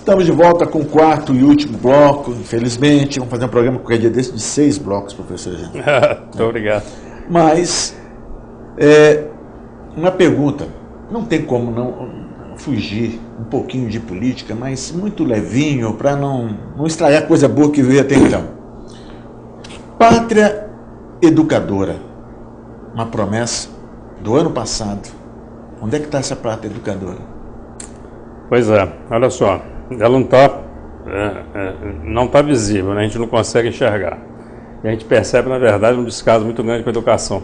Estamos de volta com o quarto e último bloco, infelizmente. Vamos fazer um programa qualquer dia desse de 6 blocos, professor Jean. Muito obrigado. Mas, uma pergunta, não tem como não fugir um pouquinho de política, mas muito levinho, para não estragar a coisa boa que veio até então. Pátria Educadora, uma promessa do ano passado. Onde é que está essa Pátria Educadora? Pois é, olha só, ela não está visível, né? A gente não consegue enxergar. E a gente percebe, na verdade, um descaso muito grande com a educação.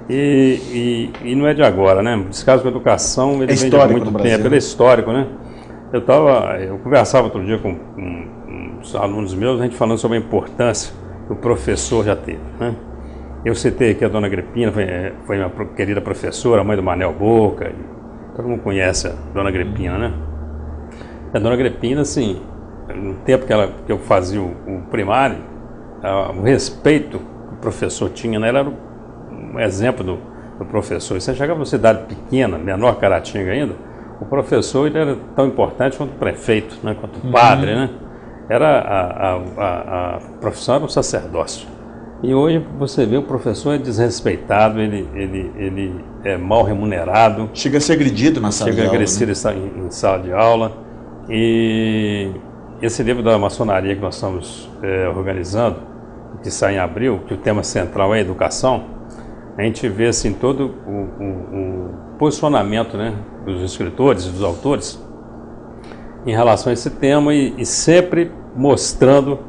E não é de agora, né? O descaso com a educação, ele vem de muito tempo, ele é histórico, né? Eu conversava outro dia com uns alunos meus, a gente falando sobre a importância que o professor já teve, né? Eu citei aqui a dona Agripina, foi minha querida professora, a mãe do Manel Boca, todo mundo conhece a dona Agripina, né? A dona Agripina, assim, no tempo que eu fazia o primário, o respeito que o professor tinha, né? Ela era um exemplo do professor. E você chegava numa cidade pequena, menor que Caratinga ainda, o professor ele era tão importante quanto o prefeito, né? Quanto o padre, né? A profissão era um sacerdócio. E hoje você vê o professor é desrespeitado, ele é mal remunerado. Chega a ser agredido na sala de aula. Chega a agredido em sala de aula. E esse livro da maçonaria que nós estamos organizando, que sai em abril, que o tema central é a educação, a gente vê assim todo o posicionamento, né, dos escritores, dos autores, em relação a esse tema e sempre mostrando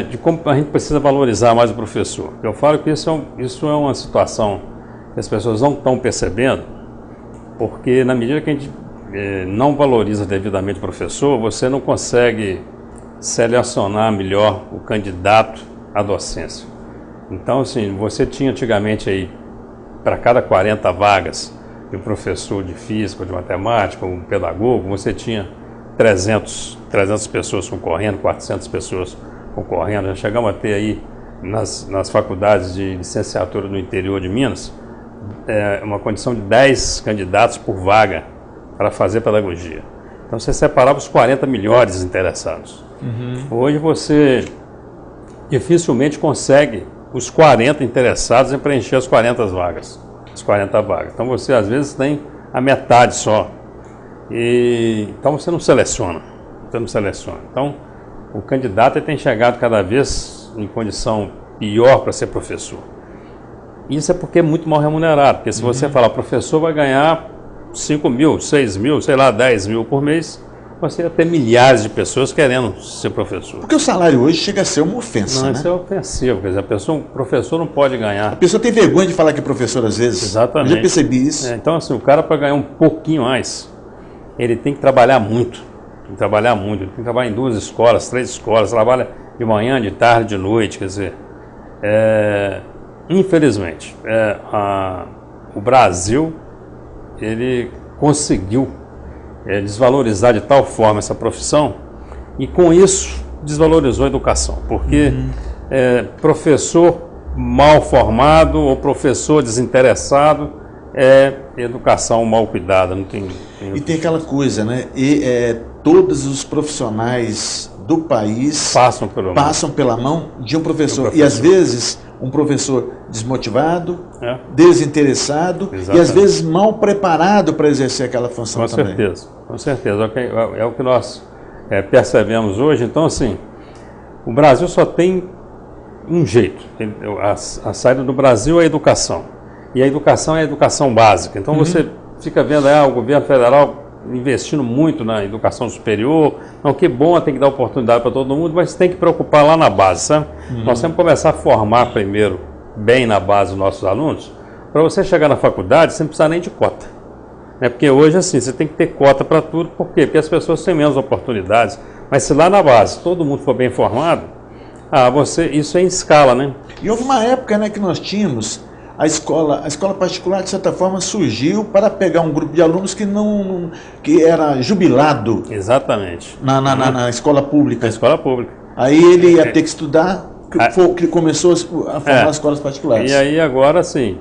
de como a gente precisa valorizar mais o professor. Eu falo que isso é uma situação que as pessoas não estão percebendo, porque na medida que a gente não valoriza devidamente o professor, você não consegue selecionar melhor o candidato à docência. Então, assim, você tinha antigamente aí, para cada 40 vagas, de um professor de física, de matemática, um pedagogo, você tinha 300 pessoas concorrendo, 400 pessoas concorrendo. Já chegamos a ter aí, nas faculdades de licenciatura no interior de Minas, uma condição de 10 candidatos por vaga para fazer pedagogia. Então você separava os 40 melhores interessados. Hoje você dificilmente consegue os 40 interessados em preencher as 40 vagas. Então você às vezes tem a metade só. Então você não seleciona. Então o candidato tem chegado cada vez em condição pior para ser professor. Isso é porque é muito mal remunerado. Porque se você falar, professor vai ganhar 5 mil, 6 mil, sei lá, 10 mil por mês, você ia ter milhares de pessoas querendo ser professor. Porque o salário hoje chega a ser uma ofensa, né? Isso é ofensivo, quer dizer, o professor não pode ganhar. A pessoa tem vergonha de falar que é professor às vezes. Exatamente. Eu já percebi isso. Então, assim, o cara para ganhar um pouquinho mais, ele tem que trabalhar muito. Ele tem que trabalhar em 2 escolas, 3 escolas, trabalha de manhã, de tarde, de noite, quer dizer, infelizmente, o Brasil, ele conseguiu desvalorizar de tal forma essa profissão e com isso desvalorizou a educação, porque professor mal formado ou professor desinteressado é educação mal cuidada, não tem e tem aquela coisa, né? Todos os profissionais do país passam pela mão de um professor. E às vezes um professor desmotivado, desinteressado. Exatamente. E às vezes mal preparado para exercer aquela função também. Com certeza. É o que nós percebemos hoje. Então, assim, o Brasil só tem um jeito. A saída do Brasil é a educação. E a educação é a educação básica. Então você fica vendo o governo federal investindo muito na educação superior. Não, que bom, tem que dar oportunidade para todo mundo, mas tem que preocupar lá na base, sabe? Nós temos que começar a formar primeiro bem na base os nossos alunos. Para você chegar na faculdade, você não precisa nem de cota. Porque hoje, assim, você tem que ter cota para tudo. Por quê? Porque as pessoas têm menos oportunidades. Mas se lá na base todo mundo for bem formado, isso é em escala, né? E houve uma época, né, que nós tínhamos a escola particular, de certa forma, surgiu para pegar um grupo de alunos que era jubilado. Exatamente. Na escola pública. Na escola pública. Aí ele ia ter que estudar, que começou a formar escolas particulares. E aí agora, assim,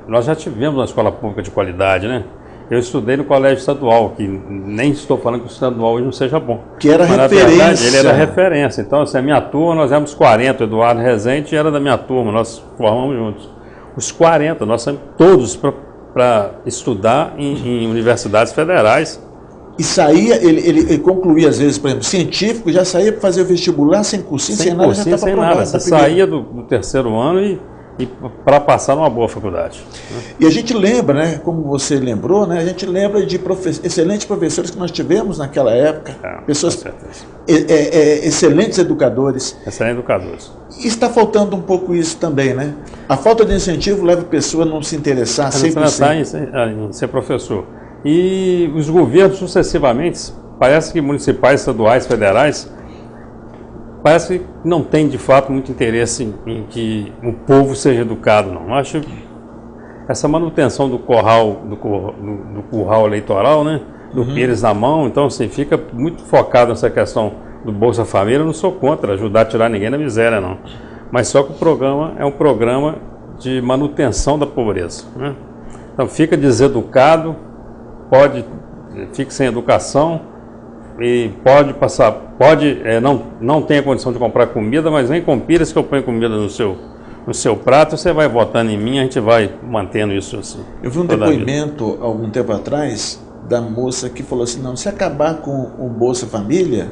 nós já tivemos uma escola pública de qualidade, né? Eu estudei no colégio estadual, que nem estou falando que o estadual hoje não seja bom. Que era referência. Na verdade, ele era referência. Então, assim, a minha turma, nós éramos 40, o Eduardo Rezende era da minha turma, nós formamos juntos. Os 40, nós saímos todos para estudar em universidades federais. E saía, ele concluía, às vezes, por exemplo, científico, já saía para fazer o vestibular sem cursinho, sem nada, já estava aprovado. Você saía do terceiro ano e para passar numa boa faculdade. E a gente lembra, né, como você lembrou, né, a gente lembra de excelentes professores que nós tivemos naquela época, pessoas, excelentes educadores. Excelentes educadores. E está faltando um pouco isso também, né? A falta de incentivo leva a pessoa a não se interessar 100%. Em ser professor. E os governos sucessivamente, parece que municipais, estaduais, federais, parece que não tem de fato muito interesse em que o povo seja educado, não. Eu acho essa manutenção do curral eleitoral, né, do Pires na mão, então assim, fica muito focado nessa questão do Bolsa Família. Eu não sou contra ajudar a tirar ninguém da miséria, não. Mas só que o programa é um programa de manutenção da pobreza, né? Então fica deseducado, fica sem educação e não tem a condição de comprar comida, mas vem com Pires que eu ponho comida no seu prato, você vai votando em mim, a gente vai mantendo isso assim. Eu vi um depoimento algum tempo atrás da moça que falou assim, não, se acabar com o Bolsa Família,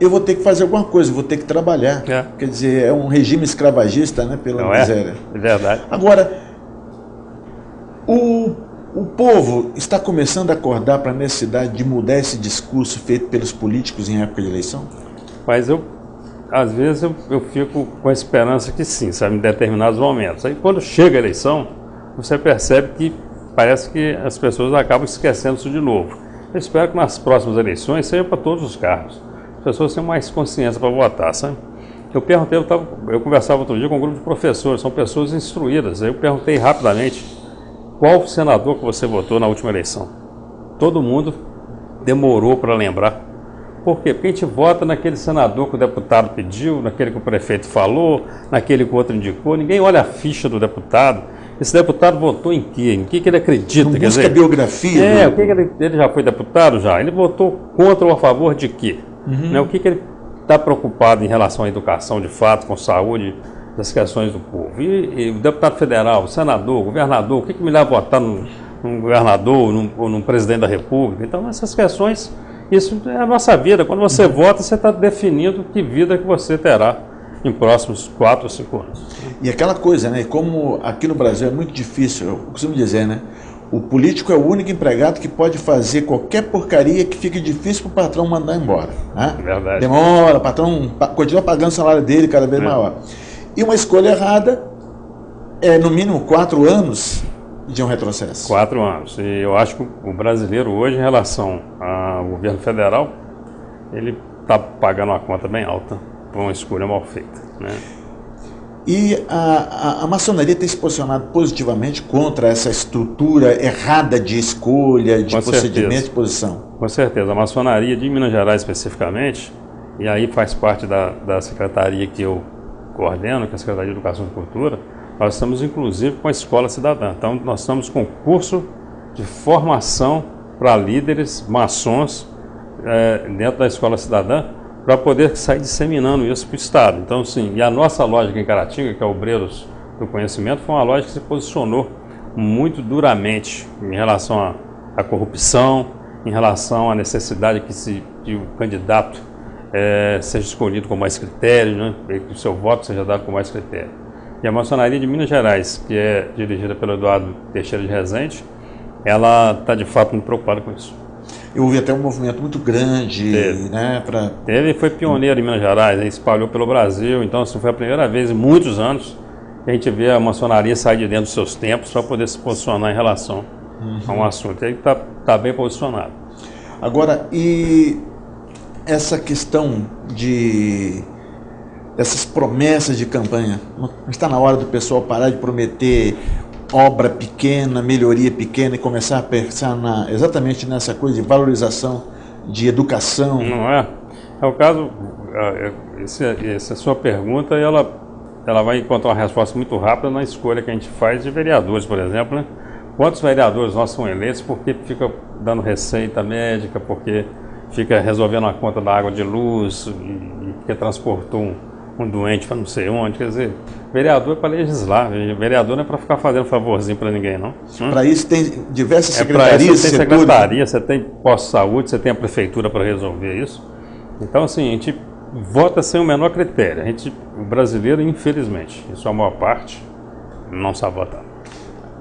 eu vou ter que fazer alguma coisa, vou ter que trabalhar. Quer dizer, é um regime escravagista, né, pela miséria. É verdade. Agora, o povo está começando a acordar para a necessidade de mudar esse discurso feito pelos políticos em época de eleição? Mas às vezes eu fico com a esperança que sim, sabe, em determinados momentos. Aí quando chega a eleição, você percebe que parece que as pessoas acabam esquecendo isso de novo. Eu espero que nas próximas eleições seja para todos os cargos. As pessoas tenham mais consciência para votar, sabe? Eu conversava outro dia com um grupo de professores, são pessoas instruídas. Aí eu perguntei rapidamente, qual senador que você votou na última eleição? Todo mundo demorou para lembrar. Por quê? Porque a gente vota naquele senador que o deputado pediu, naquele que o prefeito falou, naquele que o outro indicou. Ninguém olha a ficha do deputado. Esse deputado votou em quê? Em que ele acredita? Não busca a biografia. O que ele já foi deputado? Já. Ele votou contra ou a favor de quê? Né? O que ele está preocupado em relação à educação de fato, com saúde, das questões do povo. E o deputado federal, o senador, o governador, o que me leva a votar num governador ou num presidente da república? Então, essas questões, isso é a nossa vida. Quando você vota, você está definindo que vida que você terá em próximos 4 ou 5 anos. E aquela coisa, né? Como aqui no Brasil é muito difícil, eu costumo dizer, né? O político é o único empregado que pode fazer qualquer porcaria que fique difícil para o patrão mandar embora. Né? Verdade. Demora, o patrão continua pagando o salário dele cada vez maior. E uma escolha errada é, no mínimo, 4 anos de um retrocesso. 4 anos. E eu acho que o brasileiro hoje, em relação ao governo federal, ele está pagando uma conta bem alta por uma escolha mal feita, né? E a maçonaria tem se posicionado positivamente contra essa estrutura errada de escolha, de procedimento de posição? Com certeza. A maçonaria de Minas Gerais especificamente, e aí faz parte da secretaria que eu coordeno, que é a Secretaria de Educação e Cultura, nós estamos inclusive com a Escola Cidadã. Então nós estamos com curso de formação para líderes maçons dentro da Escola Cidadã, para poder sair disseminando isso para o Estado. Então, sim, e a nossa lógica em Caratinga, que é Obreiros do Conhecimento, foi uma lógica que se posicionou muito duramente em relação à corrupção, em relação à necessidade que o candidato seja escolhido com mais critério, né? Que o seu voto seja dado com mais critério. E a maçonaria de Minas Gerais, que é dirigida pelo Eduardo Teixeira de Rezende, ela está de fato muito preocupada com isso. Eu ouvi até um movimento muito grande, né? Ele foi pioneiro em Minas Gerais, ele espalhou pelo Brasil, então assim, foi a primeira vez em muitos anos que a gente vê a maçonaria sair de dentro dos seus tempos para poder se posicionar em relação a um assunto. Ele está bem posicionado. Agora, e essa questão dessas promessas de campanha, não está na hora do pessoal parar de prometer obra pequena, melhoria pequena e começar a pensar exatamente nessa coisa de valorização, de educação? Não é? É o caso, essa sua pergunta, ela vai encontrar uma resposta muito rápida na escolha que a gente faz de vereadores, por exemplo, né? quantos vereadores nossos são eleitos porque fica dando receita médica, porque fica resolvendo a conta da água de luz, e porque transportou um doente para não sei onde. Quer dizer, vereador é para legislar, vereador não é para ficar fazendo favorzinho para ninguém, não. Para isso tem diversas secretarias. Você tem secretaria, você tem posto de saúde, você tem a prefeitura para resolver isso. Então, assim, a gente vota sem o menor critério. O brasileiro, infelizmente, em sua maior parte, não sabe votar.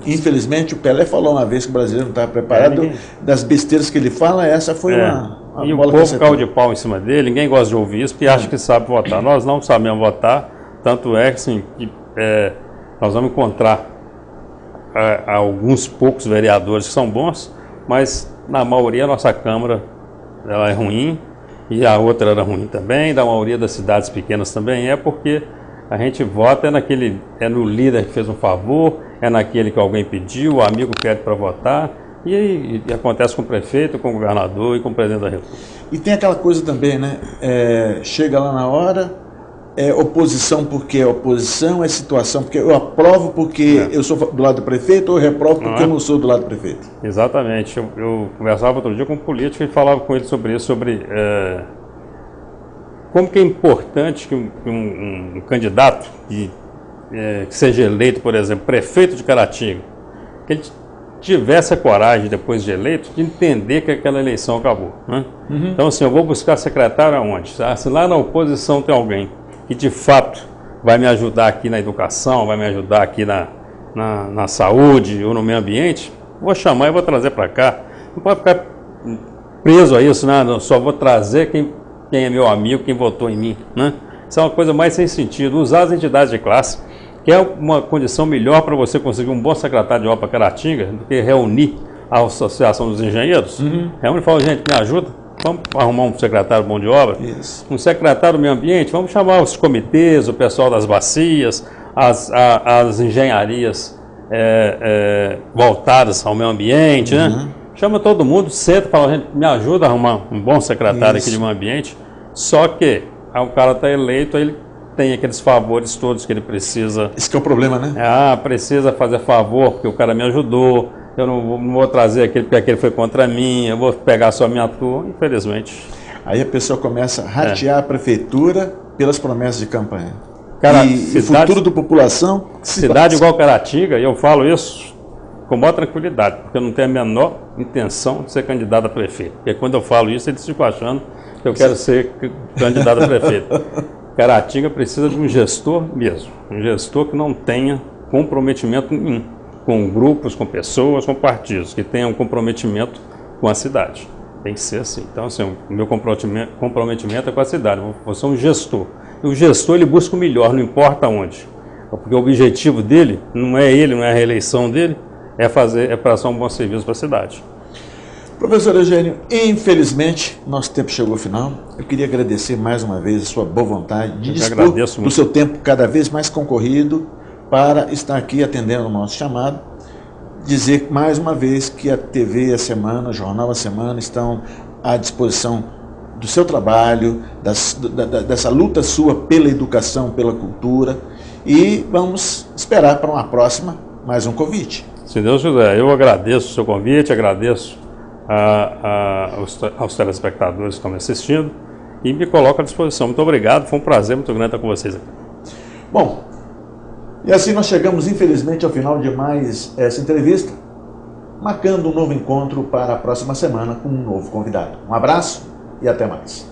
Infelizmente, o Pelé falou uma vez que o brasileiro não estava preparado. Das besteiras que ele fala, essa foi uma e o povo caiu de pau em cima dele, ninguém gosta de ouvir isso, porque acha que sabe votar. Nós não sabemos votar, tanto é que, assim, nós vamos encontrar alguns poucos vereadores que são bons, mas na maioria a nossa Câmara ela é ruim, e a outra era ruim também, da maioria das cidades pequenas também porque a gente vota no líder que fez um favor, é naquele que alguém pediu, o amigo pede para votar, e acontece com o prefeito, com o governador e com o presidente da República. E tem aquela coisa também, né? Chega lá na hora, oposição porque é oposição, é situação porque eu aprovo porque eu sou do lado do prefeito, ou eu reprovo porque eu não sou do lado do prefeito. Exatamente. Eu conversava outro dia com um político e falava com ele sobre isso, como que é importante que um candidato que seja eleito, por exemplo, prefeito de Caratinga, que ele tivesse a coragem, depois de eleito, de entender que aquela eleição acabou. Né? Uhum. Então, assim, eu vou buscar secretário aonde? Se lá na oposição tem alguém que, de fato, vai me ajudar aqui na educação, vai me ajudar aqui na saúde ou no meio ambiente, vou chamar e vou trazer para cá. Não pode ficar preso a isso, né? Eu só vou trazer quem é meu amigo, quem votou em mim. Né? Isso é uma coisa mais sem sentido. Usar as entidades de classe, que é uma condição melhor para você conseguir um bom secretário de obra para Caratinga do que reunir a Associação dos Engenheiros. Uhum. Reúne e fala, gente, me ajuda, vamos arrumar um secretário bom de obra, um secretário do meio ambiente, vamos chamar os comitês, o pessoal das bacias, as engenharias voltadas ao meio ambiente, né? Chama todo mundo, senta e fala, gente, me ajuda a arrumar um bom secretário aqui de meio ambiente, só que o cara está eleito, ele tem aqueles favores todos que ele precisa. Esse que é o problema, né? Precisa fazer favor porque o cara me ajudou, eu não vou trazer aquele porque aquele foi contra mim, eu vou pegar só a minha turma, infelizmente. Aí a pessoa começa a ratear a prefeitura pelas promessas de campanha. E o futuro da população... Cidade igual Caratinga, e eu falo isso com maior tranquilidade, porque eu não tenho a menor intenção de ser candidato a prefeito. Porque quando eu falo isso, eles ficam achando que eu quero ser candidato a prefeito. Caratinga precisa de um gestor mesmo, um gestor que não tenha comprometimento nenhum com grupos, com pessoas, com partidos, que tenha um comprometimento com a cidade. Tem que ser assim. Então, assim, o meu comprometimento é com a cidade, vou ser um gestor. E o gestor, ele busca o melhor, não importa onde. Porque o objetivo dele, não é a reeleição dele, é prestar um bom serviço para a cidade. Professor Eugênio, infelizmente, nosso tempo chegou ao final. Eu queria agradecer mais uma vez a sua boa vontade de dispor do seu tempo cada vez mais concorrido para estar aqui atendendo o nosso chamado. Dizer mais uma vez que a TV A Semana, o Jornal A Semana estão à disposição do seu trabalho, dessa luta sua pela educação, pela cultura, e vamos esperar para uma próxima, mais um convite. Se Deus quiser, eu agradeço o seu convite, agradeço aos telespectadores que estão me assistindo e me coloco à disposição. Muito obrigado, foi um prazer muito grande estar com vocês aqui. Bom, e assim nós chegamos infelizmente ao final de mais essa entrevista, marcando um novo encontro para a próxima semana com um novo convidado. Um abraço e até mais.